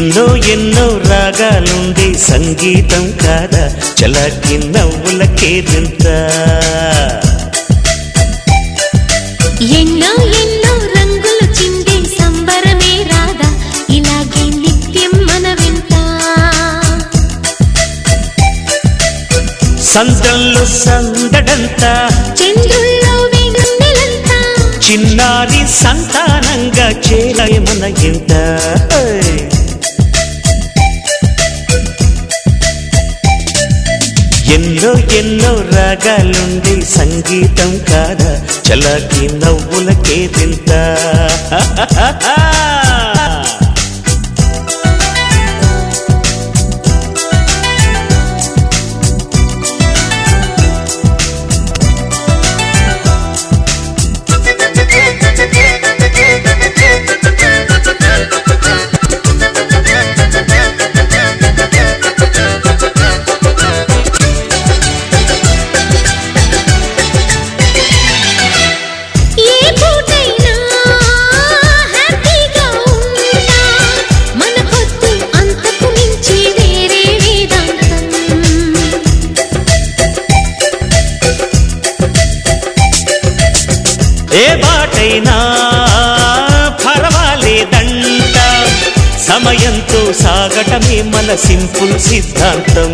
ఎన్నో ఎన్నో రాగాలుండే సంగీతం కాదా చలాకి నవ్వులకేరింత ఎన్నో ఎన్నో రంగులు చిందే సంబరమే రాదా ఇలాగే నిత్యం మన వింత సందల్లో సందడంతా చంద్రుల్లో వెన్నెలంతా చిన్నారి సంతానంగా చేరాయి మన ఇంత ఎన్నో ఎన్నో రాగాలుండే సంగీతం కాదా చలాకి నవ్వులకేరింత ఏ బాటైనా పర్వాలేదంట సమయంతో సాగటమే మన సింపుల్ సిద్ధాంతం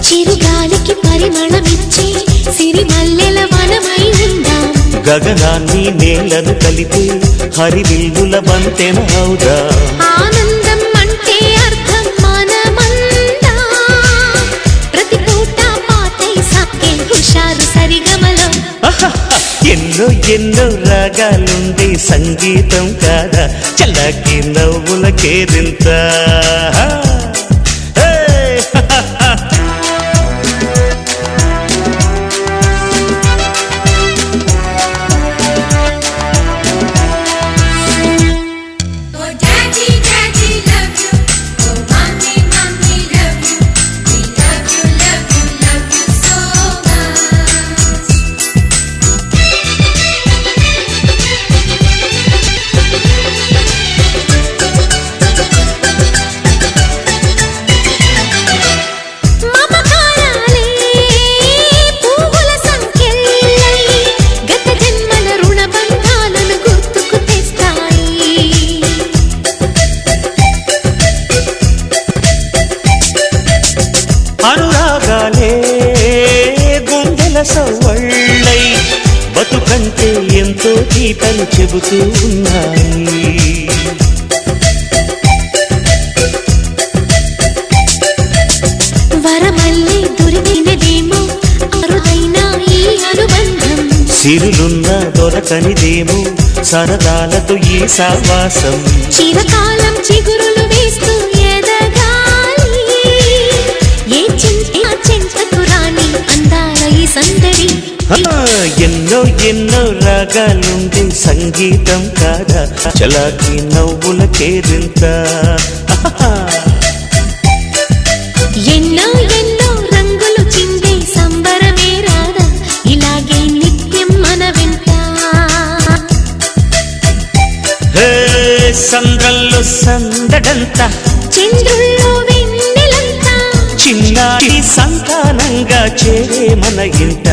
చిరుగాలికి పరిమళమిచ్చే సిరిమల్లెల వనమై ఉందాం గగనాన్ని నేలను కలిపి హరివిల్లుల బంతెన అవుదాం ఆనందం అంటే అర్థం మనమందా ప్రతి పూట పాతై సాగే హుషారు సరిగమలో ఎన్నో ఎన్నో రాగాలుండే సంగీతం కాదా చల్లకి నవ్వులకేరింత అనురాగాలే గుండెల సవ్వళ్ళై బతుకంటే ఎంతో తీపని చెబుతూ ఉన్నాయి వరమల్లే దొరికినదేమో అరుదైన ఈ అనుబంధం సిరులున్న దొరకనిదేమో సరదాలతో ఈ సావాసం చిరకాలం చిగురులు వేస్తూ ఎదగాలి ఏ చింతకు రాని అందాల ఈ సందడి ఎన్నో ఎన్నో రాగాలుండే సంగీతం కాదా చలాకి నవ్వులకేరింత ఎన్నో ఎన్నో రంగులు చిందే సంబరమే రాదా ఇలాగే నిత్యం మన వింత సంద్రంలో సందడంతా చంద్రుల్లో వెన్నెలంతా చిన్నారి సంతానంగా చేరే మన ఇంట